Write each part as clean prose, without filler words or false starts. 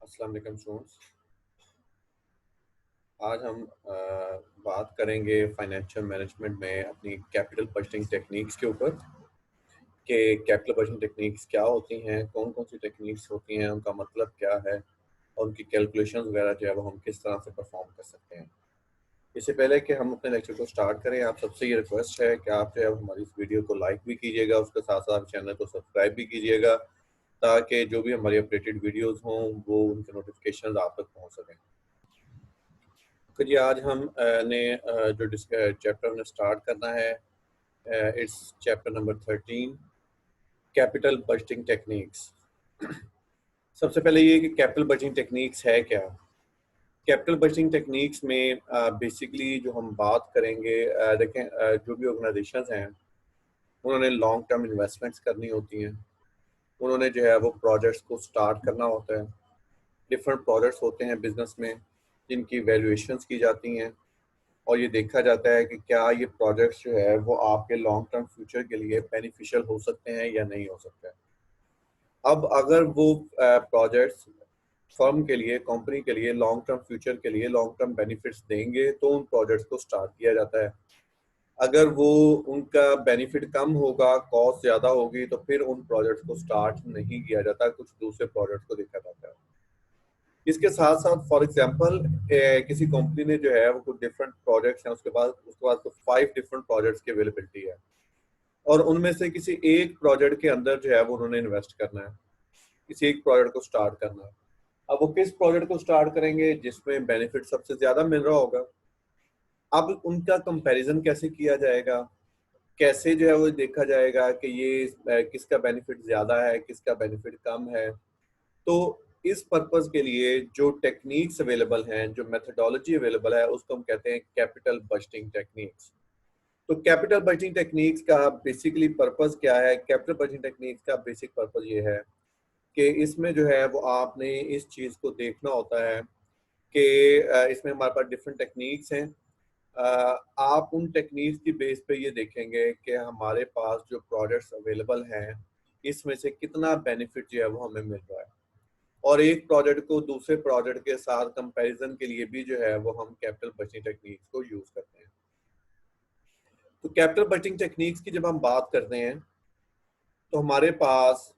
अस्सलाम वालेकुम स्टूडेंट्स। आज हम बात करेंगे फाइनेंशियल मैनेजमेंट में अपनी कैपिटल बजटिंग टेक्निक्स के ऊपर कि कैपिटल बजटिंग टेक्निक्स क्या होती हैं, कौन कौन सी टेक्निक्स होती हैं, उनका मतलब क्या है और उनकी कैलकुलेशंस वगैरह जो है वो हम किस तरह से परफॉर्म कर सकते हैं। इससे पहले कि हम अपने लेक्चर को स्टार्ट करें, आप सबसे ये रिक्वेस्ट है कि आप जो है हमारी इस वीडियो को लाइक भी कीजिएगा, उसके साथ साथ चैनल को सब्सक्राइब भी कीजिएगा ताकि जो भी हमारी अपडेटेड वीडियोज़ हों वो उनके नोटिफिकेशन आप तक पहुँच सकें। तो जी आज हम ने जो चैप्टर हमने स्टार्ट करना है, it's chapter number 13, capital budgeting techniques. सबसे पहले ये कि कैपिटल बजटिंग टेक्निक्स है क्या। कैपिटल बजटिंग टेक्निक्स में बेसिकली जो हम बात करेंगे, देखें, जो भी ऑर्गेनाइजेशंस हैं उन्होंने लॉन्ग टर्म इन्वेस्टमेंट्स करनी होती हैं, उन्होंने जो है वो प्रोजेक्ट्स को स्टार्ट करना होता है। डिफरेंट प्रोजेक्ट्स होते हैं बिजनेस में जिनकी वैल्यूएशंस की जाती हैं और ये देखा जाता है कि क्या ये प्रोजेक्ट्स जो है वो आपके लॉन्ग टर्म फ्यूचर के लिए बेनिफिशियल हो सकते हैं या नहीं हो सकते हैं। अब अगर वो प्रोजेक्ट्स फर्म के लिए, कंपनी के लिए लॉन्ग टर्म फ्यूचर के लिए लॉन्ग टर्म बेनिफिट्स देंगे तो उन प्रोजेक्ट्स को स्टार्ट किया जाता है। अगर वो उनका बेनिफिट कम होगा, कॉस्ट ज़्यादा होगी, तो फिर उन प्रोजेक्ट्स को स्टार्ट नहीं किया जाता, कुछ दूसरे प्रोजेक्ट्स को देखा जाता है। इसके साथ साथ फॉर एग्जांपल किसी कंपनी ने जो है वो कुछ डिफरेंट प्रोजेक्ट्स हैं, उसके बाद तो 5 डिफरेंट प्रोजेक्ट्स की अवेलेबिलिटी है और उनमें से किसी एक प्रोजेक्ट के अंदर जो है वो उन्होंने इन्वेस्ट करना है, किसी एक प्रोजेक्ट को स्टार्ट करना है। अब वो किस प्रोजेक्ट को स्टार्ट करेंगे जिसमें बेनिफिट सबसे ज्यादा मिल रहा होगा। अब उनका कंपैरिजन कैसे किया जाएगा, कैसे जो है वो देखा जाएगा कि ये किसका बेनिफिट ज्यादा है, किसका बेनिफिट कम है। तो इस पर्पस के लिए जो टेक्निक्स अवेलेबल हैं, जो मेथडोलॉजी अवेलेबल है, उसको हम कहते हैं कैपिटल बजटिंग टेक्निक्स। तो कैपिटल बजटिंग टेक्निक्स का बेसिकली पर्पस क्या है। कैपिटल बजटिंग टेक्निक्स का बेसिक पर्पस ये है कि इसमें जो है वो आपने इस चीज़ को देखना होता है कि इसमें हमारे पास डिफरेंट टेक्निक्स हैं। आप उन टेक्निक्स की बेस पे ये देखेंगे कि हमारे पास जो प्रोडक्ट्स अवेलेबल हैं इसमें से कितना बेनिफिट जो है वो हमें मिल रहा है और एक प्रोजेक्ट को दूसरे प्रोजेक्ट के साथ कंपैरिजन के लिए भी जो है वो हम कैपिटल बजटिंग टेक्निक्स को यूज करते हैं। तो कैपिटल बजटिंग टेक्निक्स की जब हम बात करते हैं तो हमारे पास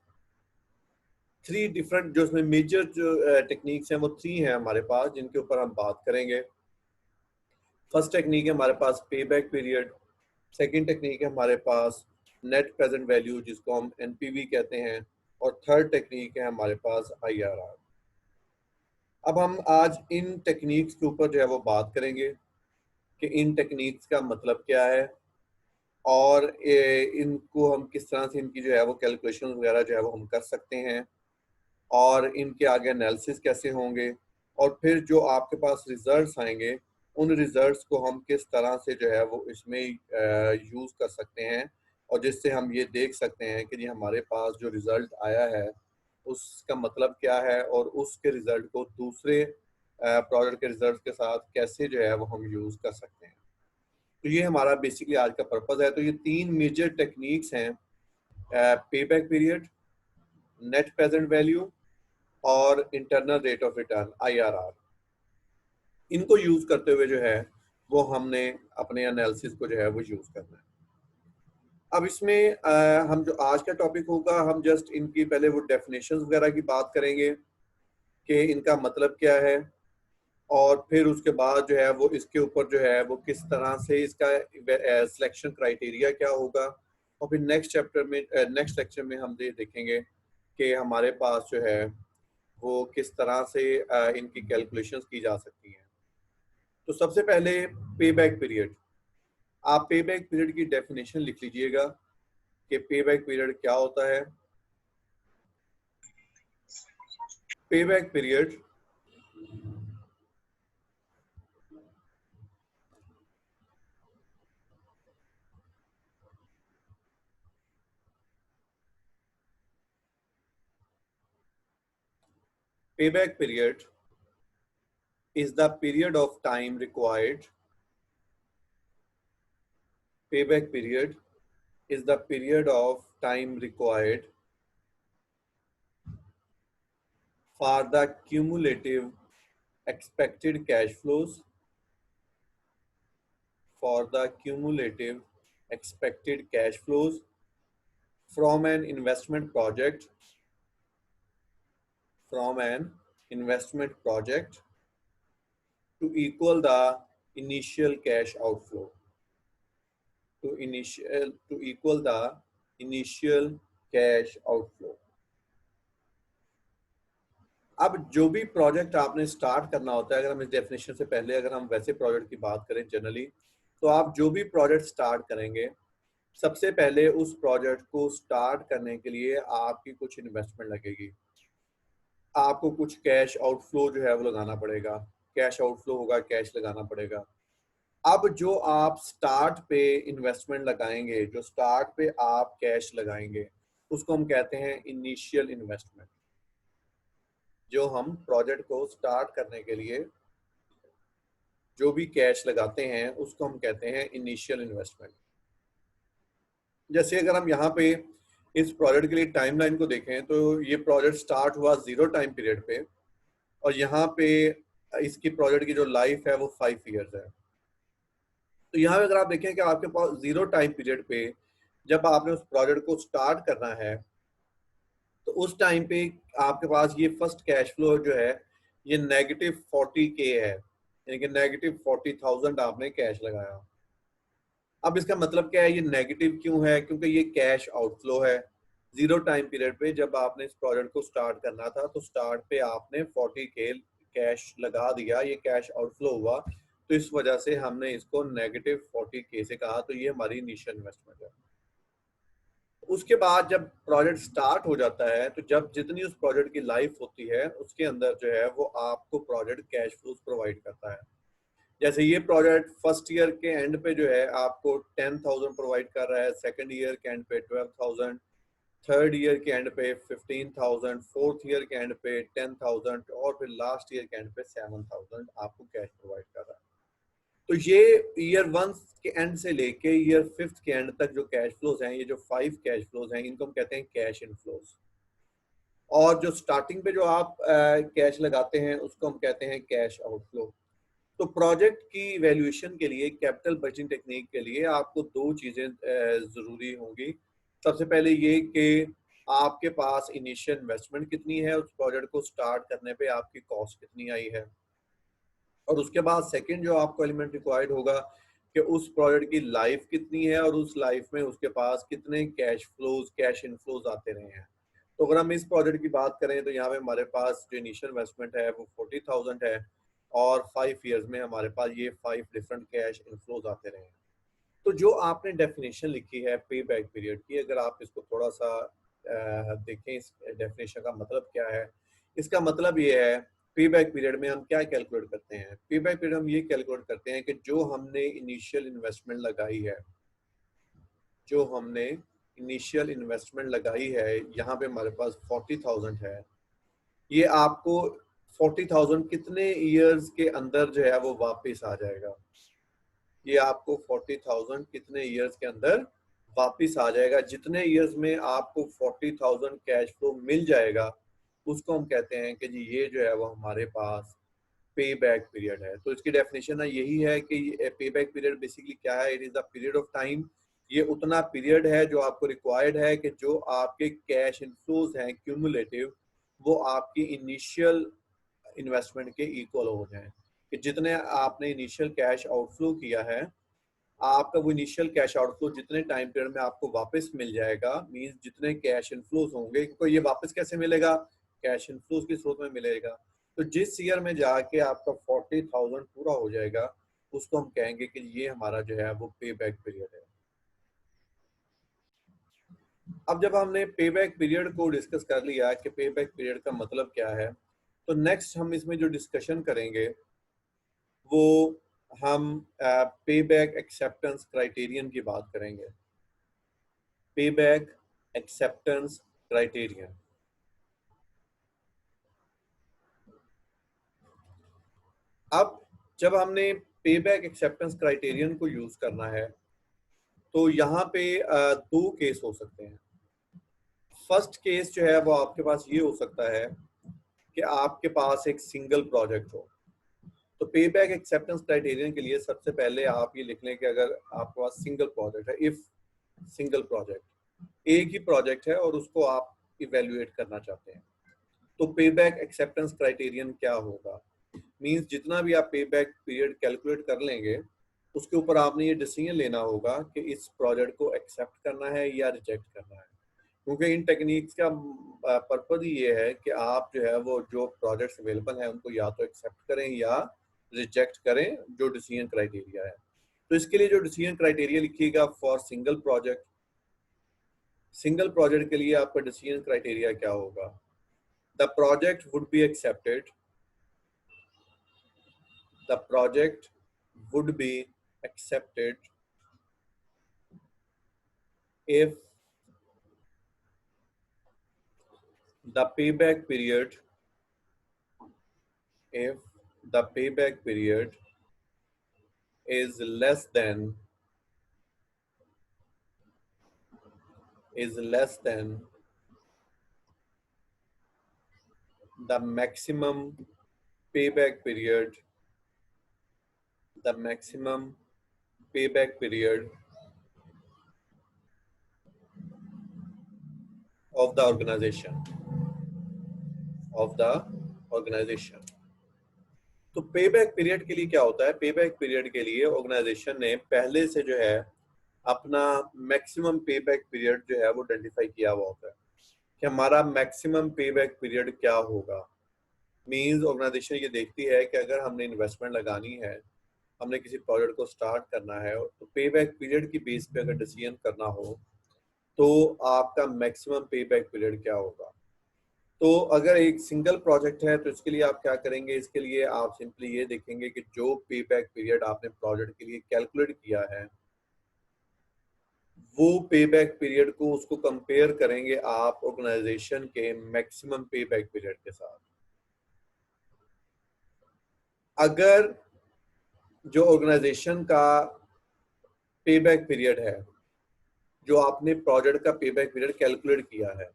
थ्री डिफरेंट, जो इसमें मेजर जो टेक्निक्स हैं वो थ्री हैं हमारे पास, जिनके ऊपर हम बात करेंगे। फर्स्ट टेक्निक है हमारे पास पे बैक पीरियड। सेकेंड टेक्निक है हमारे पास नेट प्रेजेंट वैल्यू, जिसको हम एनपीवी कहते हैं। और थर्ड टेक्निक है हमारे पास आईआरआर। अब हम आज इन टेक्निक्स के ऊपर जो है वो बात करेंगे कि इन टेक्निक्स का मतलब क्या है और इनको हम किस तरह से, इनकी जो है वो कैलकुलेशन वगैरह जो है वो हम कर सकते हैं और इनके आगे एनालिसिस कैसे होंगे और फिर जो आपके पास रिजल्ट्स आएंगे उन रिजल्ट्स को हम किस तरह से जो है वो इसमें यूज़ कर सकते हैं और जिससे हम ये देख सकते हैं कि ये हमारे पास जो रिज़ल्ट आया है उसका मतलब क्या है और उसके रिज़ल्ट को दूसरे प्रोडक्ट के रिजल्ट के साथ कैसे जो है वो हम यूज़ कर सकते हैं। तो ये हमारा बेसिकली आज का पर्पज़ है। तो ये तीन मेजर टेक्निक्स हैं, pay back period, net present value और internal rate of return IRR. इनको यूज करते हुए जो है वो हमने अपने एनालिसिस को जो है वो यूज करना है। अब इसमें हम जो आज का टॉपिक होगा, हम जस्ट इनकी पहले वो डेफिनेशंस वगैरह की बात करेंगे कि इनका मतलब क्या है और फिर उसके बाद जो है वो इसके ऊपर जो है वो किस तरह से इसका सिलेक्शन क्राइटेरिया क्या होगा और फिर नेक्स्ट लेक्चर में हम ये देखेंगे कि हमारे पास जो है वो किस तरह से इनकी कैलकुलेशंस की जा सकती हैं। तो सबसे पहले पे बैक पीरियड। आप पे बैक पीरियड की डेफिनेशन लिख लीजिएगा कि पे बैक पीरियड क्या होता है। पे back period payback period is the period of time required. Payback period is the period of time required for the cumulative expected cash flows for the cumulative expected cash flows from an investment project to equal the initial cash outflow to equal the initial cash outflow। अब जो भी project आपने start करना होता है, अगर हम इस डेफिनेशन से पहले अगर हम वैसे प्रोजेक्ट की बात करें जनरली, तो आप जो भी प्रोजेक्ट स्टार्ट करेंगे, सबसे पहले उस प्रोजेक्ट को स्टार्ट करने के लिए आपकी कुछ इन्वेस्टमेंट लगेगी, आपको कुछ कैश आउटफ्लो जो है वो लगाना पड़ेगा, कैश आउटफ्लो होगा, कैश लगाना पड़ेगा। अब जो आप स्टार्ट पे इन्वेस्टमेंट लगाएंगे, जो स्टार्ट पे आप कैश लगाएंगे, उसको हम कहते हैं इनिशियल इन्वेस्टमेंट। जो हम प्रोजेक्ट को स्टार्ट करने के लिए जो भी कैश लगाते हैं उसको हम कहते हैं इनिशियल इन्वेस्टमेंट। जैसे अगर हम यहाँ पे इस प्रोजेक्ट के लिए टाइमलाइन को देखें तो ये प्रोजेक्ट स्टार्ट हुआ 0 टाइम पीरियड पे, और यहाँ पे इसकी प्रोजेक्ट की जो लाइफ है वो 5 इयर्स है। तो यहाँ पे अगर आप देखें कि आपके पास 0 टाइम पीरियड पे जब आपने उस प्रोजेक्ट को स्टार्ट करना है, तो उस टाइम पे आपके पास ये फर्स्ट कैश फ्लो जो है ये -40K है, यानी कि -40,000 आपने कैश लगाया। अब इसका मतलब क्या है, ये नेगेटिव क्यों है? क्योंकि ये कैश आउटफ्लो है। 0 टाइम पीरियड पे जब आपने इस प्रोजेक्ट को स्टार्ट करना था तो स्टार्ट पे आपने 40K कैश लगा दिया, ये कैश आउटफ्लो हुआ, तो इस वजह से हमने इसको -40K से कहा, तो ये हमारी इनिशियल इन्वेस्टमेंट है। उसके बाद जब प्रोजेक्ट स्टार्ट हो जाता है तो जब जितनी उस प्रोजेक्ट की लाइफ होती है उसके अंदर जो है वो आपको प्रोजेक्ट कैश फ्लोज प्रोवाइड करता है। जैसे ये प्रोजेक्ट फर्स्ट ईयर के एंड पे जो है आपको 10,000 प्रोवाइड कर रहा है, सेकंड ईयर के एंड पे 12,000, थर्ड ईयर के एंड पे 15,000, फोर्थ ईयर के एंड पे 10,000 और फिर लास्ट ईयर के एंड पे 7,000 आपको कैश प्रोवाइड कर रहा है। तो ये ईयर 1 के एंड से लेके ईयर 5th के एंड तक जो कैश फ्लोज हैं, ये जो 5 कैश फ्लोज हैं, इनको हम कहते हैं कैश इनफ्लोज। और जो स्टार्टिंग पे जो आप कैश लगाते हैं उसको हम कहते हैं कैश आउटफ्लो। तो प्रोजेक्ट की वैल्यूएशन के लिए, कैपिटल बजटिंग टेक्निक के लिए आपको दो चीजें जरूरी होंगी। सबसे पहले ये कि आपके पास इनिशियल इन्वेस्टमेंट कितनी है, उस प्रोजेक्ट को स्टार्ट करने पे आपकी कॉस्ट कितनी आई है, और उसके बाद सेकंड जो आपको एलिमेंट रिक्वायर्ड होगा कि उस प्रोजेक्ट की लाइफ कितनी है और उस लाइफ में उसके पास कितने कैश फ्लोज, कैश इनफ्लोज आते रहे हैं। तो अगर हम इस प्रोजेक्ट की बात करें तो यहाँ पे हमारे पास जो इनिशियल इन्वेस्टमेंट है वो 40,000 है, और 5 इयर्स में हमारे पास ये 5 डिफरेंट कैश इनफ्लोज आते रहे हैं। तो जो आपने डेफिनेशन लिखी है पे बैक पीरियड की, अगर आप इसको थोड़ा सा देखें इस डेफिनेशन का मतलब क्या है। इसका मतलब ये है, पे बैक पीरियड में हम क्या कैलकुलेट करते हैं। पे बैक पीरियड हम ये कैलकुलेट करते हैं कि जो हमने इनिशियल इन्वेस्टमेंट लगाई है, जो हमने इनिशियल इन्वेस्टमेंट लगाई है, यहाँ पे हमारे पास 40,000 है, ये आपको 40,000 कितने इयर्स के अंदर जो है वो वापस आ जाएगा। ये आपको 40,000 कितने इयर्स के अंदर वापस आ जाएगा। जितने इयर्स में आपको 40,000 कैश फ्लो मिल जाएगा उसको हम कहते हैं कि जी ये जो है वो हमारे पास पे बैक पीरियड है। तो इसकी डेफिनेशन यही है कि पे बैक पीरियड बेसिकली क्या है, it is the period of time. ये उतना पीरियड है जो आपको रिक्वायर्ड है कि जो आपके कैश इनफ्लोज हैं क्यूमुलेटिव, वो आपकी इनिशियल इन्वेस्टमेंट के इक्वल हो जाएं। कि जितने आपने इनिशियल कैश आउटफ्लो किया है, आपका वो इनिशियल कैश आउटफ्लो जितने टाइम पीरियड में आपको वापस मिल जाएगा, मींस जितने कैश इनफ्लोज होंगे, क्योंकि ये वापस कैसे मिलेगा, कैश इनफ्लोज के स्रोत में मिलेगा। तो जिस ईयर में जाके आपका 40,000 पूरा हो जाएगा उसको हम कहेंगे कि ये हमारा जो है वो पे बैक पीरियड है। अब जब हमने पे बैक पीरियड को डिस्कस कर लिया कि पे बैक पीरियड का मतलब क्या है, तो नेक्स्ट हम इसमें जो डिस्कशन करेंगे वो हम पे बैक एक्सेप्टेंस क्राइटेरियन की बात करेंगे। पे बैक एक्सेप्टेंस क्राइटेरियन। अब जब हमने पे बैक एक्सेप्टेंस क्राइटेरियन को यूज करना है तो यहाँ पे दो केस हो सकते हैं। फर्स्ट केस जो है वो आपके पास ये हो सकता है कि आपके पास एक सिंगल प्रोजेक्ट हो। तो पे बैक एक्सेप्टेंस क्राइटेरियन के लिए सबसे पहले आप ये लिख लें कि अगर आपके पास सिंगल प्रोजेक्ट है, इफ सिंगल प्रोजेक्ट, एक ही प्रोजेक्ट है और उसको आप इवेल्युएट करना चाहते हैं, तो पे बैक एक्सेप्टेंस क्राइटेरियन क्या होगा? मींस जितना भी आप पे बैक पीरियड कैलकुलेट कर लेंगे, उसके ऊपर आपने ये डिसीजन लेना होगा कि इस प्रोजेक्ट को एक्सेप्ट करना है या रिजेक्ट करना है। क्योंकि इन टेक्निक्स का पर्पज ही ये है कि आप जो है वो जो प्रोजेक्ट्स अवेलेबल हैं उनको या तो एक्सेप्ट करें या रिजेक्ट करें, जो डिसीजन क्राइटेरिया है। तो इसके लिए जो डिसीजन क्राइटेरिया लिखिएगा for single project, single project के लिए आपका डिसीजन क्राइटेरिया क्या होगा? The project would be accepted, the project would be accepted if the payback period if the payback period is less than the maximum payback period the maximum payback period of the organization तो पे back period के लिए क्या होता है? पे back period के लिए ऑर्गेनाइजेशन ने पहले से जो है अपना मैक्सिमम पे बैक पीरियड जो है वो आइडेंटिफाई किया हुआ होता है कि हमारा मैक्सिमम पे बैक पीरियड क्या होगा। मींस ऑर्गेनाइजेशन ये देखती है कि अगर हमने इन्वेस्टमेंट लगानी है, हमने किसी प्रोजेक्ट को स्टार्ट करना है, तो पे बैक पीरियड की बेस पे अगर डिसीजन करना हो तो आपका मैक्सिमम पे बैक पीरियड क्या होगा। तो अगर एक सिंगल प्रोजेक्ट है तो इसके लिए आप क्या करेंगे? इसके लिए आप सिंपली ये देखेंगे कि जो पे बैक पीरियड आपने प्रोजेक्ट के लिए कैलकुलेट किया है, वो पे बैक पीरियड को उसको कंपेयर करेंगे आप ऑर्गेनाइजेशन के मैक्सिमम पे बैक पीरियड के साथ। अगर जो ऑर्गेनाइजेशन का पे बैक पीरियड है, जो आपने प्रोजेक्ट का पे बैक पीरियड कैलकुलेट किया है,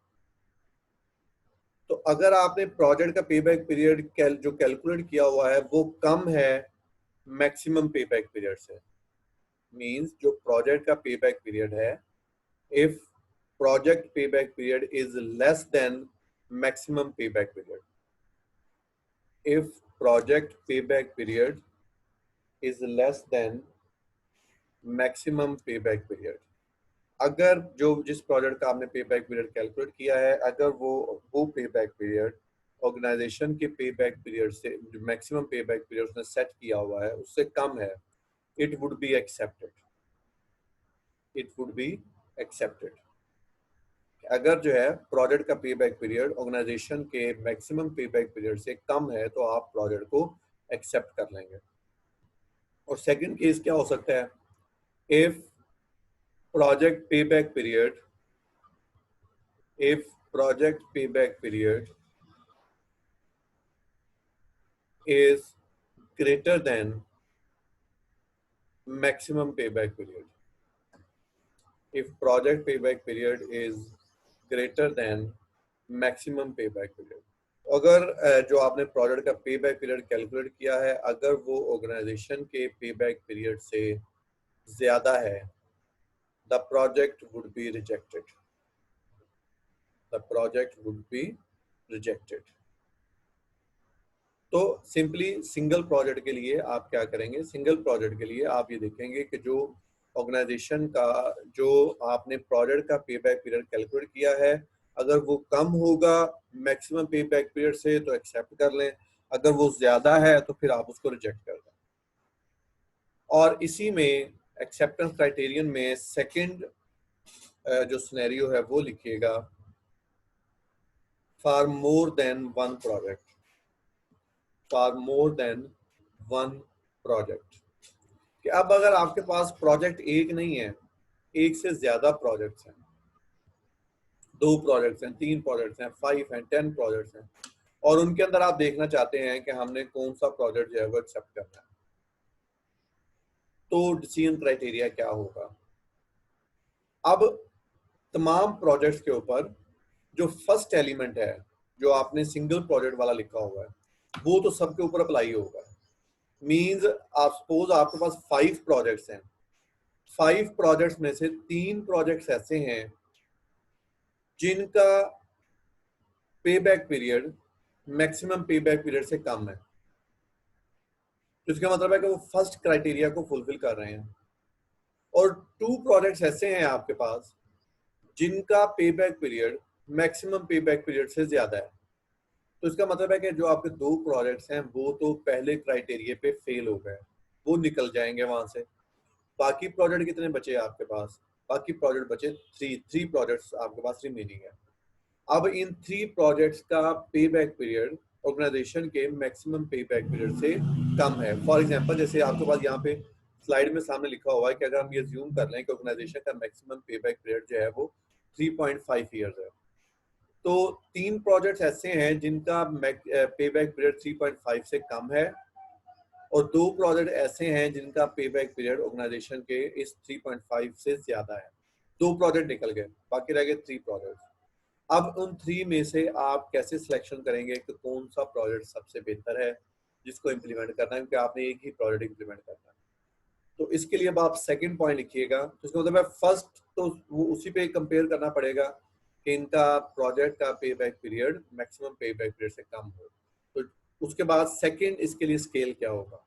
तो अगर आपने प्रोजेक्ट का पे बैक पीरियड जो कैलकुलेट किया हुआ है वो कम है मैक्सिमम पे बैक पीरियड से, मींस जो प्रोजेक्ट का पे बैक पीरियड है, if project payback period is less than maximum payback period, if project payback period is less than maximum payback period, अगर जो जिस प्रोजेक्ट का आपने पे बैक पीरियड कैलकुलेट किया है, अगर वो पे बैक पीरियड ऑर्गेनाइजेशन के पे बैक पीरियड से, जो मैक्सिमम पे बैक पीरियड उसने सेट किया हुआ है, उससे कम है, it would be accepted, it would be accepted. अगर जो है प्रोजेक्ट का पे बैक पीरियड ऑर्गेनाइजेशन के मैक्सिमम पे बैक पीरियड से कम है तो आप प्रोजेक्ट को एक्सेप्ट कर लेंगे। और सेकंड केस क्या हो सकता है? इफ प्रोजेक्ट पे back period if project payback period is greater than maximum payback period, if project payback period is greater than maximum payback period, अगर जो आपने प्रोजेक्ट का पे बैक पीरियड कैलकुलेट किया है, अगर वो ऑर्गेनाइजेशन के पे बैक पीरियड से ज्यादा है, the project would be rejected, the project would be rejected. तो सिंपली सिंगल प्रोजेक्ट के लिए आप क्या करेंगे? सिंगल प्रोजेक्ट के लिए आप ये देखेंगे कि जो ऑर्गेनाइजेशन का जो आपने प्रोजेक्ट का पे बैक पीरियड कैलकुलेट किया है, अगर वो कम होगा मैक्सिमम पे बैक पीरियड से तो एक्सेप्ट कर लें, अगर वो ज्यादा है तो फिर आप उसको रिजेक्ट कर दें। और इसी में एक्सेप्टेंस क्राइटेरियन में सेकंड जो सिनेरियो है वो लिखिएगा, for more than one project, for more than one project. कि अब अगर आपके पास प्रोजेक्ट एक नहीं है, एक से ज्यादा प्रोजेक्ट्स हैं, 2 प्रोजेक्ट्स हैं, 3 प्रोजेक्ट्स हैं, 5 हैं, 10 प्रोजेक्ट्स हैं, और उनके अंदर आप देखना चाहते हैं कि हमने कौन सा प्रोजेक्ट जो है वो एक्सेप्ट करना है, तो डिसीजन क्राइटेरिया क्या होगा? अब तमाम प्रोजेक्ट्स के ऊपर जो फर्स्ट एलिमेंट है जो आपने सिंगल प्रोजेक्ट वाला लिखा हुआ है वो तो सबके ऊपर अप्लाई होगा। मींस आप सपोज आपके पास 5 प्रोजेक्ट्स हैं, 5 प्रोजेक्ट्स में से 3 प्रोजेक्ट्स ऐसे हैं जिनका पे बैक पीरियड मैक्सिमम पे बैक पीरियड से कम है, तो इसका मतलब है कि वो फर्स्ट क्राइटेरिया को फुलफिल कर रहे हैं। और 2 प्रोजेक्ट्स ऐसे हैं आपके पास जिनका पे बैक पीरियड मैक्सिमम पे बैक पीरियड से ज्यादा है, तो इसका मतलब है कि जो आपके 2 प्रोजेक्ट्स हैं वो तो पहले क्राइटेरिया पे फेल हो गए, वो निकल जाएंगे वहां से। बाकी प्रोजेक्ट कितने बचे आपके पास? बाकी प्रोजेक्ट बचे 3 प्रोजेक्ट्स आपके पास रिमेनिंग है। अब इन 3 प्रोजेक्ट्स का पे बैक पीरियड ऑर्गेनाइजेशन के मैक्सिमम पे बैक पीरियड से कम है। फॉर एग्जांपल जैसे आपके पास यहाँ पे स्लाइड में सामने लिखा हुआ है कि अगर हम ये ज्यूम कर लें कि ऑर्गेनाइजेशन का मैक्सिमम पे बैक पीरियड जो है वो 3.5 ईयर्स है, तो 3 प्रोजेक्ट्स ऐसे हैं जिनका पे बैक पीरियड 3.5 से कम है, और 2 प्रोजेक्ट ऐसे हैं जिनका पे बैक पीरियड ऑर्गेनाइजेशन के इस 3.5 से ज्यादा है। 2 प्रोजेक्ट निकल गए, बाकी रह गए 3 प्रोजेक्ट। अब उन 3 में से आप कैसे सिलेक्शन करेंगे कि कौन सा प्रोजेक्ट सबसे बेहतर है जिसको इम्प्लीमेंट करना है, क्योंकि आपने एक ही प्रोजेक्ट इम्प्लीमेंट करना है। तो इसके लिए अब आप सेकंड पॉइंट लिखिएगा, तो इसका मतलब है फर्स्ट तो वो उसी पे कंपेयर करना पड़ेगा कि इनका प्रोजेक्ट का पे बैक पीरियड मैक्सिमम पे बैक पीरियड से कम हो। तो उसके बाद सेकंड इसके लिए स्केल क्या होगा?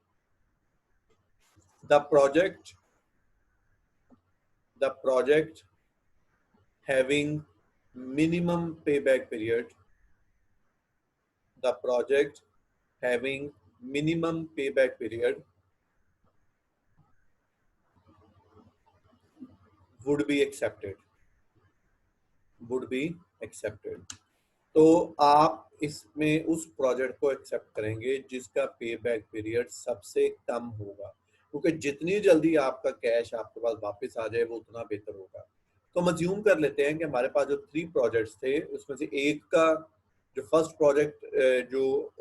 The project having minimum payback period, the project having minimum payback period would be accepted, would be accepted। तो आप इसमें उस प्रोजेक्ट को एक्सेप्ट करेंगे जिसका पे बैक पीरियड सबसे कम होगा, क्योंकि जितनी जल्दी आपका कैश आपके पास वापस आ जाए वो उतना बेहतर होगा। तो हम अज्यूम कर लेते हैं कि हमारे पास जो 3 प्रोजेक्ट्स थे उसमें से एक का जो फर्स्ट प्रोजेक्ट जो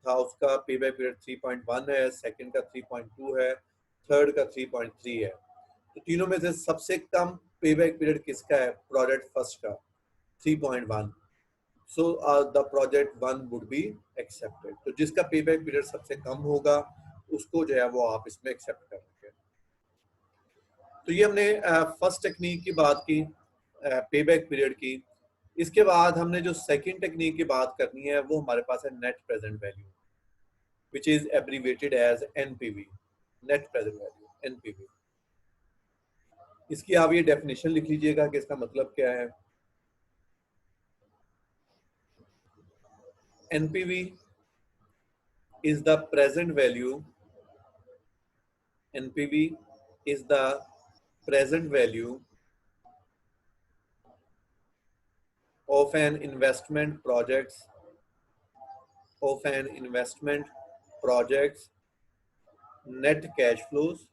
था उसका पे बैक पीरियड 3.1 है, सेकंड का 3.2 है, थर्ड का 3.3 है। तो तीनों में से सबसे कम पे बैक पीरियड किसका है? प्रोजेक्ट फर्स्ट का 3.1। So the project 1 would be accepted. तो जिसका पे बैक पीरियड सबसे कम होगा उसको जो है वो आप इसमें एक्सेप्ट करेंगे। तो ये हमने फर्स्ट टेक्निक की बात की, पे बैक पीरियड की। इसके बाद हमने जो सेकंड टेक्निक की बात करनी है वो हमारे पास है net present value, which is abbreviated as NPV, net present value, NPV. इसकी आप ये डेफिनेशन लिख लीजिएगा कि इसका मतलब क्या है। NPV is the present value, NPV is the present value of an investment project's net cash flows,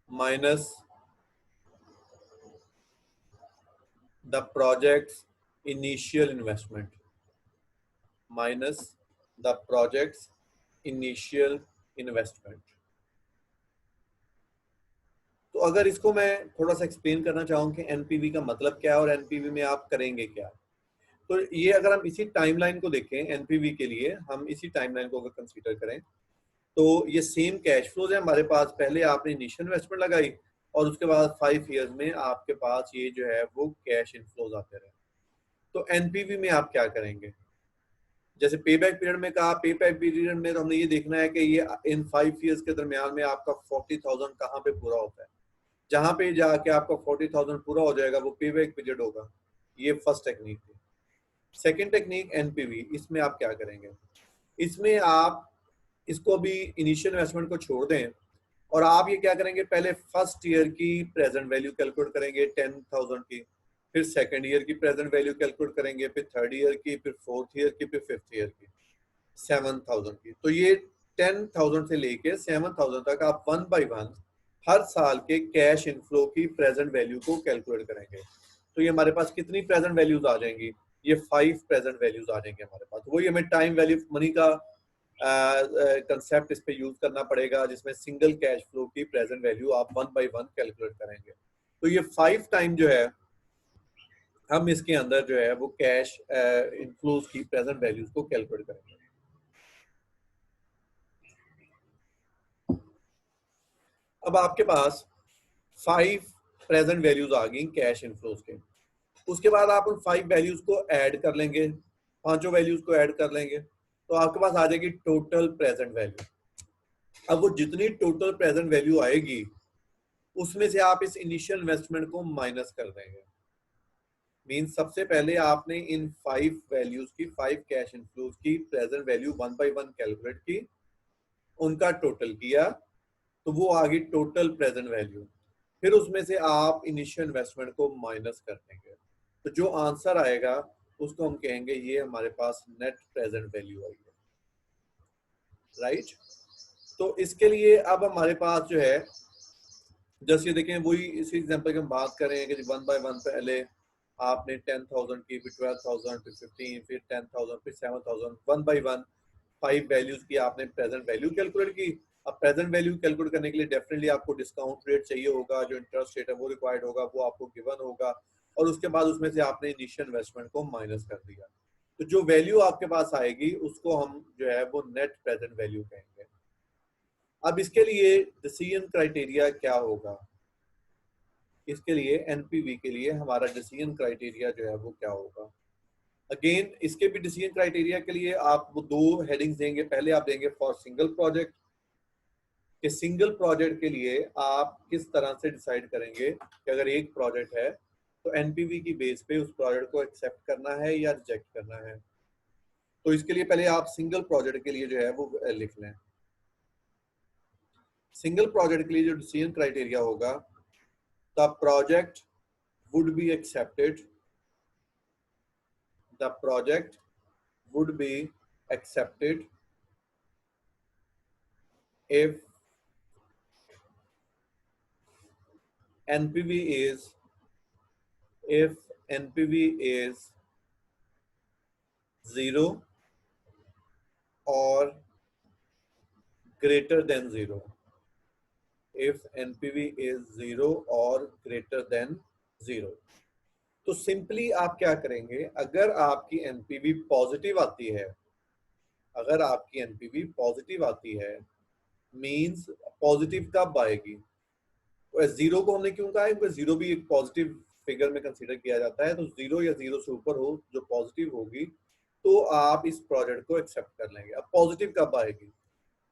minus the project's initial investment, तो अगर इसको मैं थोड़ा सा एक्सप्लेन करना चाहूँ कि एनपीवी का मतलब क्या है और एनपीवी में आप करेंगे क्या, तो ये अगर हम इसी टाइमलाइन को देखें, एनपीवी के लिए हम इसी टाइमलाइन को अगर कंसीडर करें तो ये सेम कैश फ्लोज है हमारे पास। पहले आपने इनिशियल इन्वेस्टमेंट लगाई और उसके बाद 5 इयर्स में आपके पास ये जो है वो कैश इनफ्लोज आते रहे। तो एनपीवी में आप क्या करेंगे? जैसे पे बैक पीरियड में कहा, पे बैक पीरियड में तो हमने ये देखना है कि ये इन 5 इयर्स के दरमियान में आपका 40,000 कहाँ पे पूरा होता है। जहां पे जाके आपका 40,000 पूरा हो जाएगा वो पे बैक पीरियड होगा। ये फर्स्ट टेक्निक थी। सेकेंड टेक्निक एनपीवी, इसमें आप क्या करेंगे? इसमें आप इसको भी इनिशियल इन्वेस्टमेंट को छोड़ दें और आप ये क्या करेंगे, पहले फर्स्ट ईयर की प्रेजेंट वैल्यू कैलकुलेट करेंगे 10,000 की, फिर सेकेंड ईयर की प्रेजेंट वैल्यू कैलकुलेट करेंगे, फिर थर्ड ईयर की, फिर फोर्थ ईयर की, फिर फिफ्थ ईयर की, 7,000 की। तो ये 10,000 से लेके 7,000 तक आप 1 बाय 1 हर साल के कैश इनफ्लो की प्रेजेंट वैल्यू को कैलकुलेट करेंगे। तो ये हमारे पास कितनी प्रेजेंट वैल्यूज आ जाएंगी? ये 5 प्रेजेंट वैल्यूज आ जाएंगे हमारे पास। वही हमें टाइम वैल्यू मनी का कंसेप्ट इस पे यूज करना पड़ेगा, जिसमें सिंगल कैश फ्लो की प्रेजेंट वैल्यू आप 1 बाय 1 कैलकुलेट करेंगे। तो ये 5 टाइम जो है हम इसके अंदर जो है वो कैश इनफ्लोज की प्रेजेंट वैल्यूज को कैलकुलेट करेंगे। अब आपके पास 5 प्रेजेंट वैल्यूज आ गई कैश इनफ्लोज के। उसके बाद आप उन 5 वैल्यूज को ऐड कर लेंगे, पांचों वैल्यूज को ऐड कर लेंगे, तो आपके पास आ जाएगी टोटल प्रेजेंट वैल्यू। अब वो जितनी टोटल प्रेजेंट वैल्यू आएगी उसमें से आप इस इनिशियल इन्वेस्टमेंट को माइनस कर देंगे। मींस सबसे पहले आपने इन 5 वैल्यूज की, 5 कैश इनफ्लोज की प्रेजेंट वैल्यू 1 बाय 1 कैलकुलेट की, उनका टोटल किया, तो वो आ गई टोटल प्रेजेंट वैल्यू। फिर उसमें से आप इनिशियल इन्वेस्टमेंट को माइनस कर देंगे, तो जो आंसर आएगा उसको हम कहेंगे ये हमारे पास नेट प्रेजेंट वैल्यू आई है, राइट। तो इसके लिए अब हमारे पास जो है, जैसे ये देखें, वही इसी एग्जांपल की हम बात करें कि 1 बाय 1 पहले आपने 10,000 की, फिर 12,000, फिर 15, फिर 10,000, फिर 7,000, 1 बाय 1 5 वैल्यूज की आपने प्रेजेंट वैल्यू कैलकुलेट की। अब प्रेजेंट वैल्यू कैलकुलेट करने के लिए डेफिनेटली आपको डिस्काउंट रेट चाहिए होगा, जो इंटरेस्ट रेट है वो रिक्वायर्ड होगा, वो आपको गिवन होगा, और उसके बाद उसमें से आपने इनिशियल इन्वेस्टमेंट को माइनस कर दिया। तो जो वैल्यू आपके पास आएगी उसको हम जो है वो नेट प्रेजेंट वैल्यू कहेंगे। अब इसके लिए डिसीजन क्राइटेरिया क्या होगा, इसके लिए एनपीवी के लिए हमारा डिसीजन क्राइटेरिया जो है वो क्या होगा। अगेन इसके भी डिसीजन क्राइटेरिया के लिए आप वो 2 हेडिंग्स देंगे। पहले आप देंगे फॉर सिंगल प्रोजेक्ट, कि सिंगल प्रोजेक्ट के लिए आप किस तरह से डिसाइड करेंगे कि अगर एक प्रोजेक्ट है तो एनपीवी की बेस पे उस प्रोजेक्ट को एक्सेप्ट करना है या रिजेक्ट करना है। तो इसके लिए पहले आप सिंगल प्रोजेक्ट के लिए जो है वो लिख लें। सिंगल प्रोजेक्ट के लिए जो डिसीजन क्राइटेरिया होगा, the project would be accepted, the project would be accepted if NPV is if NPV is 0 or greater than 0, if NPV is 0 or greater than 0। तो सिंपली आप क्या करेंगे, अगर आपकी एनपीवी पॉजिटिव आती है, अगर आपकी एनपीवी पॉजिटिव आती है, मींस पॉजिटिव कब आएगी, तो 0 को हमने क्यों कहा है, क्योंकि 0 भी एक पॉजिटिव फिगर में कंसीडर किया जाता है। तो 0 या 0 से ऊपर हो जो पॉजिटिव होगी तो आप इस प्रोजेक्ट को एक्सेप्ट कर लेंगे। अब पॉजिटिव कब आएगी,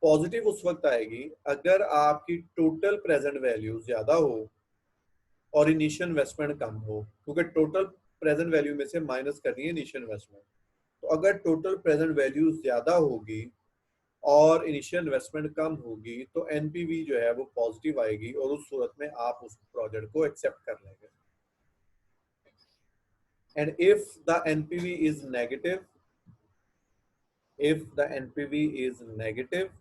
पॉजिटिव उस वक्त आएगी अगर आपकी टोटल प्रेजेंट वैल्यू ज्यादा हो और इनिशियल इन्वेस्टमेंट कम हो, क्योंकि टोटल प्रेजेंट वैल्यू में से माइनस करनी है इनिशियल इन्वेस्टमेंट। तो अगर टोटल प्रेजेंट वैल्यू ज्यादा होगी और इनिशियल इन्वेस्टमेंट कम होगी तो एनपीवी जो है वो पॉजिटिव आएगी, और उस सूरत में आप उस प्रोजेक्ट को एक्सेप्ट कर लेंगे। And if the NPV is negative, if the NPV is negative,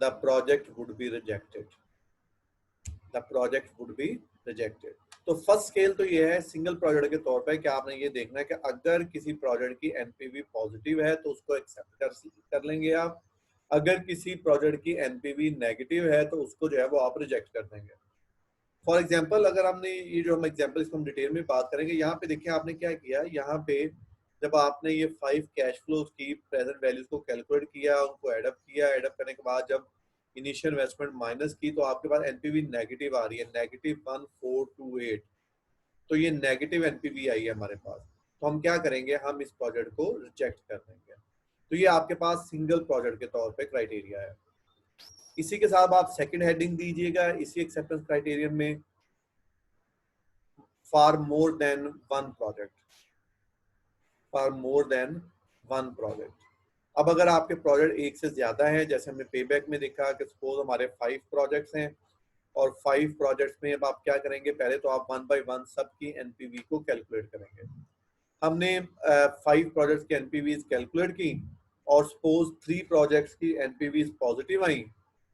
the project would be rejected, the project would be rejected। तो फर्स्ट स्केल तो ये है सिंगल प्रोजेक्ट के तौर पे कि आपने ये देखना है कि अगर किसी प्रोजेक्ट की एनपीवी पॉजिटिव है तो उसको एक्सेप्ट कर लेंगे आप, अगर किसी प्रोजेक्ट की एनपीवी नेगेटिव है तो उसको जो है वो आप रिजेक्ट कर देंगे। फॉर एग्जांपल अगर हमने ये जो हम एग्जांपल इसको हम डिटेल में बात करेंगे, यहाँ पे देखिए आपने क्या किया, यहाँ पे जब आपने ये 5 कैश फ्लोज की प्रेजेंट वैल्यूज को कैलकुलेट किया, उनको एडअप किया, एडअप करने के बाद जब इनिशियल इन्वेस्टमेंट माइनस की तो आपके पास एनपीवी नेगेटिव आ रही है, -1428। तो ये नेगेटिव एनपीवी आई है हमारे पास, तो हम क्या करेंगे, हम इस प्रोजेक्ट को रिजेक्ट कर देंगे। तो ये आपके पास सिंगल प्रोजेक्ट के तौर पे क्राइटेरिया है। इसी के साथ आप सेकंड हेडिंग दीजिएगा इसी एक्सेप्टेंस क्राइटेरियन में, for more than one project, for more than one project. अब अगर आपके प्रोजेक्ट एक से ज्यादा है, जैसे हमने पेबैक में देखा कि सपोज हमारे 5 प्रोजेक्ट्स हैं और 5 प्रोजेक्ट्स में अब आप क्या करेंगे, पहले तो आप 1 बाय 1 सबकी एनपीवी को कैलकुलेट करेंगे। हमने 5 प्रोजेक्ट्स की एनपीवी कैलकुलेट की और सपोज 3 प्रोजेक्ट्स की एनपीवी पॉजिटिव आई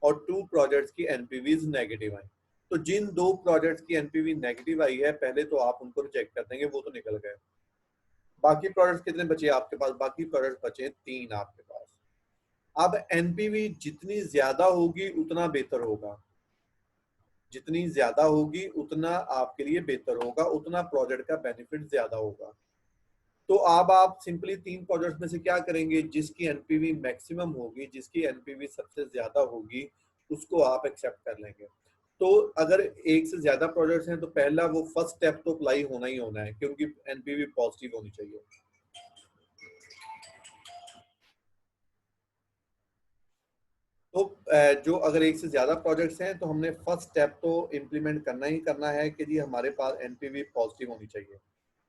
और 2 प्रोजेक्ट्स की एनपीवी नेगेटिव आई। तो जिन 2 प्रोजेक्ट्स की एनपीवी नेगेटिव आई है पहले तो आप उनको रिजेक्ट कर देंगे, वो तो निकल गए। बाकी प्रोडक्ट्स कितने बचे आपके पास, बाकी प्रोडक्ट्स बचे 3 आपके पास। अब एनपीवी जितनी ज्यादा होगी उतना बेहतर होगा, जितनी ज्यादा होगी उतना आपके लिए बेहतर होगा, उतना प्रोजेक्ट का बेनिफिट ज्यादा होगा। तो अब आप सिंपली 3 प्रोजेक्ट्स में से क्या करेंगे, जिसकी एनपीवी मैक्सिमम होगी, जिसकी एनपीवी सबसे ज्यादा होगी, उसको आप एक्सेप्ट कर लेंगे। तो अगर एक से ज्यादा प्रोजेक्ट्स हैं तो पहला वो फर्स्ट स्टेप तो अप्लाई होना ही होना है, क्योंकि एनपीवी पॉजिटिव होनी चाहिए। तो जो अगर एक से ज्यादा प्रोजेक्ट्स हैं तो हमने फर्स्ट स्टेप तो इम्प्लीमेंट करना ही करना है कि जी हमारे पास एनपीवी पॉजिटिव होनी चाहिए।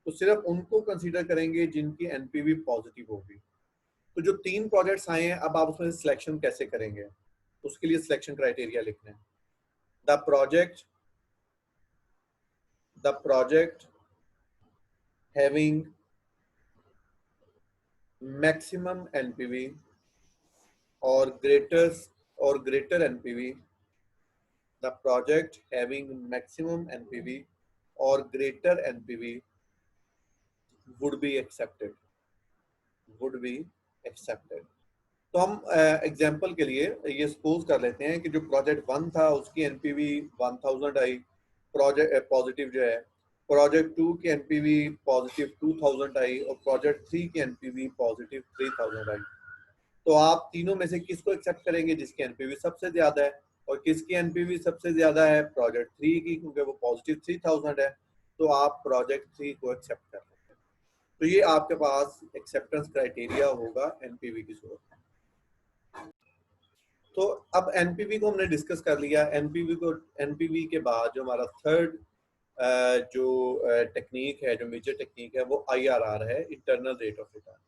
तो सिर्फ उनको कंसीडर करेंगे जिनकी एनपीवी पॉजिटिव होगी। तो जो 3 प्रोजेक्ट्स आए हैं, अब आप उसमें सिलेक्शन कैसे करेंगे, उसके लिए सिलेक्शन क्राइटेरिया लिखना है। The project having maximum NPV और greater NPV, the project having maximum NPV or greater NPV would be accepted, would be accepted। तो हम एग्जांपल के लिए ये सपोज कर लेते हैं कि जो प्रोजेक्ट 1 था उसकी एनपीवी 1000 आई, प्रोजेक्ट पॉजिटिव जो है, प्रोजेक्ट 2 की एनपीवी पॉजिटिव 2000 आई और प्रोजेक्ट 3 की एनपीवी पॉजिटिव 3000 आई। तो आप तीनों में से किसको एक्सेप्ट करेंगे, जिसकी एनपीवी सबसे ज्यादा है। और किसकी एनपीवी सबसे ज्यादा है, प्रोजेक्ट 3 की, क्योंकि वो पॉजिटिव 3000 है। तो आप प्रोजेक्ट 3 को एक्सेप्ट कर सकते हैं। तो ये आपके पास एक्सेप्टेंस क्राइटेरिया होगा एनपीवी की सूरत में। तो अब एनपीवी को हमने डिस्कस कर लिया। एनपीवी के बाद जो हमारा थर्ड जो टेक्निक है, जो मेजर टेक्निक है, वो आईआरआर है, इंटरनल रेट ऑफ रिटर्न।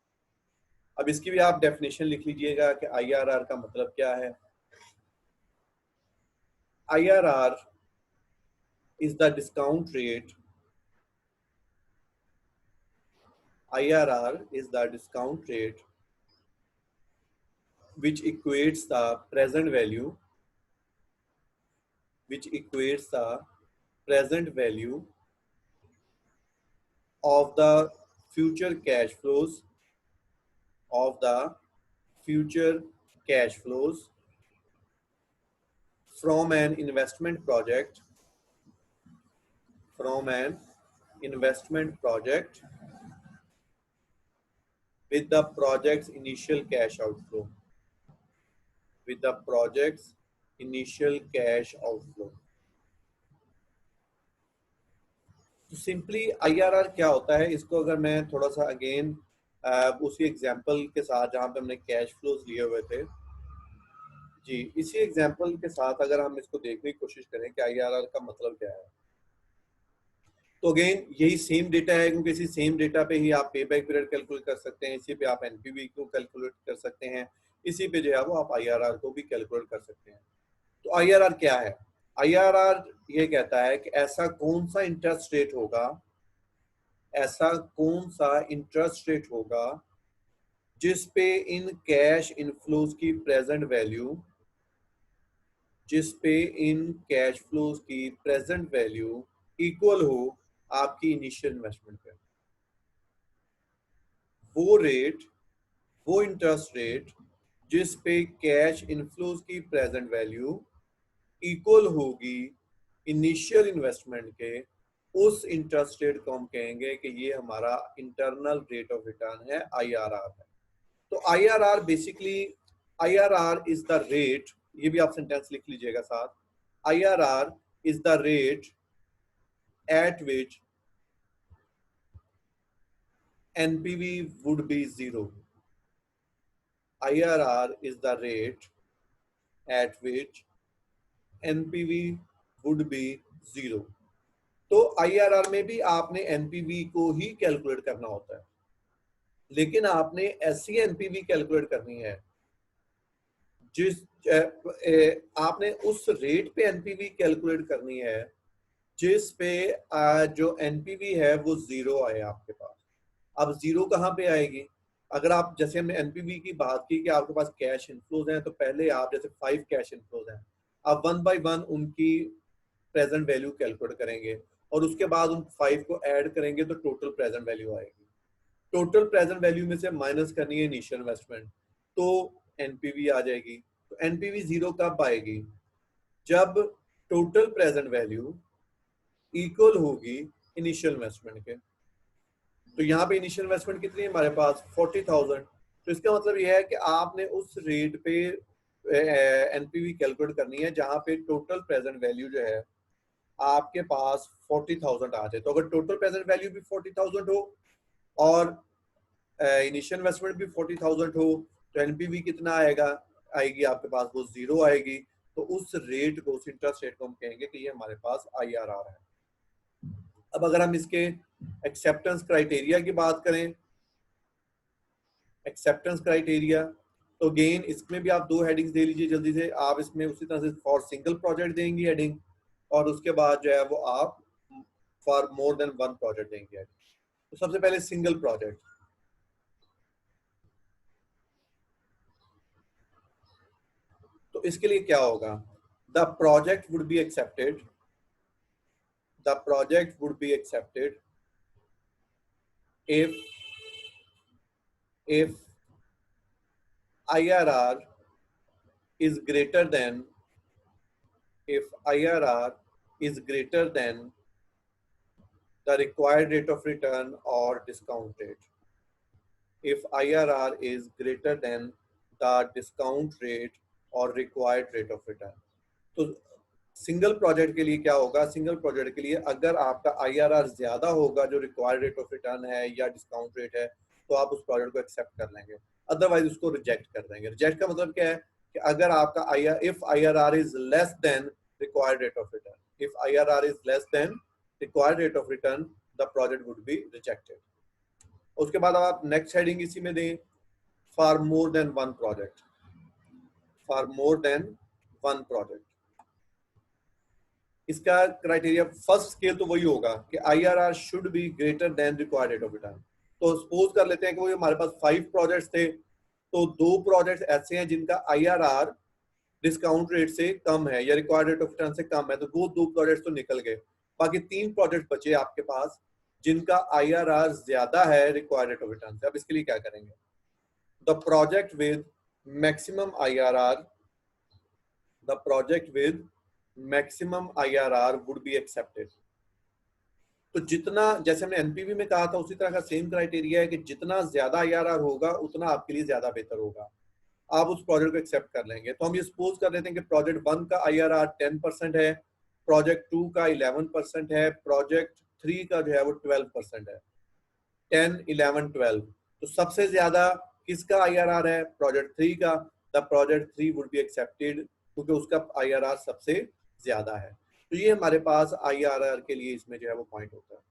अब इसकी भी आप डेफिनेशन लिख लीजिएगा कि आईआरआर का मतलब क्या है। IRR is the discount rate. IRR is the discount rate which equates the present value, which equates the present value of the future cash flows, of the future cash flows from an investment project, from an investment project with the project's initial cash outflow, with the project's initial cash outflow। तो simply IRR क्या होता है, इसको अगर मैं थोड़ा सा again उसी एग्जांपल के साथ जहां पे हमने कैश फ्लोज लिए हुए थे, जी इसी एग्जांपल के साथ अगर हम इसको देखने की कोशिश करें कि आईआरआर का मतलब क्या है, तो अगेन यही सेम डेटा है, क्योंकि इसी सेम डेटा पे ही आप पे बैक पीरियड कैलकुलेट कर सकते हैं, इसी पे आप एनपीवी को कैलकुलेट कर सकते हैं, इसी पे जो है वो आप आईआरआर को भी कैलकुलेट कर सकते हैं। तो आईआरआर क्या है? आईआरआर ये कहता है कि ऐसा कौन सा इंटरेस्ट रेट होगा, ऐसा कौन सा इंटरेस्ट रेट होगा जिस पे इन कैश इनफ्लोज की प्रेजेंट वैल्यू, जिस पे इन कैश फ्लोज की प्रेजेंट वैल्यू इक्वल हो आपकी इनिशियल इन्वेस्टमेंट पे। वो रेट, वो इंटरेस्ट रेट जिस पे कैश इनफ्लोज की प्रेजेंट वैल्यू इक्वल होगी इनिशियल इन्वेस्टमेंट के, उस इंटरेस्ट रेट को हम कहेंगे कि ये हमारा इंटरनल रेट ऑफ रिटर्न है, आईआरआर है। तो IRR basically, IRR is the rate, ये भी आप सेंटेंस लिख लीजिएगा साथ, IRR is the rate at which NPV would be zero. IRR is the rate at which NPV would be zero. तो आईआरआर में भी आपने एनपीवी को ही कैलकुलेट करना होता है, लेकिन आपने ऐसी एनपीवी कैलकुलेट करनी है जिस आपने उस रेट पे एनपीवी कैलकुलेट करनी है जिस पे जो एनपीवी है वो जीरो आए आपके पास। अब जीरो कहाँ पे आएगी? अगर आप, जैसे हमने एनपीवी की बात की कि आपके पास कैश इनफ्लोज हैं, तो पहले आप जैसे 5 कैश इनफ्लोज हैं, आप 1 बाय 1 उनकी प्रेजेंट वैल्यू कैलकुलेट करेंगे और उसके बाद उन 5 को ऐड करेंगे तो टोटल प्रेजेंट वैल्यू आएगी। टोटल प्रेजेंट वैल्यू में से माइनस करनी है इनिशियल इन्वेस्टमेंट, तो एनपीवी आ जाएगी। तो एनपीवी जीरो कब आएगी? जब टोटल प्रेजेंट वैल्यू इक्वल होगी इनिशियल इन्वेस्टमेंट के। तो यहाँ पे इनिशियल इन्वेस्टमेंट कितनी है हमारे पास 40,000। तो इसका मतलब यह है कि आपने उस रेट पे एनपीवी कैलकुलेट करनी है जहाँ पे टोटल प्रेजेंट वैल्यू जो है आपके पास 40,000 आ जाए। तो अगर टोटल प्रेजेंट वैल्यू भी 40,000 हो और इनिशियल इन्वेस्टमेंट भी 40,000 हो तो एनपीवी कितना आएगा, आएगी आपके पास वो 0 आएगी। तो उस रेट को, उस इंटरेस्ट रेट को हम कहेंगे कि ये हमारे पास आईआरआर है। अब अगर हम इसके एक्सेप्टेंस क्राइटेरिया की बात करें, एक्सेप्टेंस क्राइटेरिया, तो अगेन इसमें भी आप दो हेडिंग्स दे लीजिए जल्दी से। आप इसमें उसी तरह से फॉर सिंगल प्रोजेक्ट देंगे हेडिंग, और उसके बाद जो है वो आप for more than one project देंगे। तो सबसे पहले सिंगल प्रोजेक्ट, तो इसके लिए क्या होगा, the project would be accepted, the project would be accepted if IRR is greater than, if IRR is greater than the required rate of return or discount rate, if IRR is greater than the discount rate or required rate of return। तो single project के लिए क्या होगा, single project के लिए अगर आपका IRR ज्यादा होगा जो रिक्वायर्ड रेट ऑफ रिटर्न है या डिस्काउंट रेट है तो आप उस प्रोजेक्ट को एक्सेप्ट कर लेंगे, अदरवाइज उसको रिजेक्ट कर देंगे। रिजेक्ट का मतलब क्या है कि अगर आपका if IRR is less than required rate of return, if IRR is less than required rate of return the project would be rejected. उसके बाद आप नेक्स्ट हेडिंग इसी में दें, for more than one project, for more than one project. इसका criteria first scale तो वही होगा कि IRR should be greater than required rate of return. तो सपोज कर लेते हैं कि वो हमारे पास 5 प्रोजेक्ट्स थे, तो 2 प्रोजेक्ट्स ऐसे हैं जिनका आईआरआर डिस्काउंट रेट से कम है या रिक्वायर्ड रेट ऑफ रिटर्न से कम है, तो वो 2 प्रोजेक्ट्स तो निकल गए। बाकी 3 प्रोजेक्ट बचे आपके पास जिनका आईआरआर ज्यादा है रिक्वायर्ड रेट ऑफ रिटर्न से। अब इसके लिए क्या करेंगे, the project with maximum IRR, the project with maximum IRR would be accepted. तो जितना, जैसे हमने एनपीवी में कहा था उसी तरह का सेम क्राइटेरिया है कि जितना ज्यादा आईआरआर होगा उतना आपके लिए ज्यादा बेहतर होगा, आप उस प्रोजेक्ट को एक्सेप्ट कर लेंगे। तो हम ये सपोज कर लेते हैं कि प्रोजेक्ट 1 का आईआरआर 10% है, प्रोजेक्ट 2 का 11% है, प्रोजेक्ट 3 का जो है वो 12% है। 10, 11, 12, तो सबसे ज्यादा किसका आईआरआर है, प्रोजेक्ट 3 का। The project 3 would be accepted क्योंकि उसका आईआरआर सबसे ज्यादा है। तो ये हमारे पास आईआरआर के लिए इसमें जो है वो पॉइंट होता है।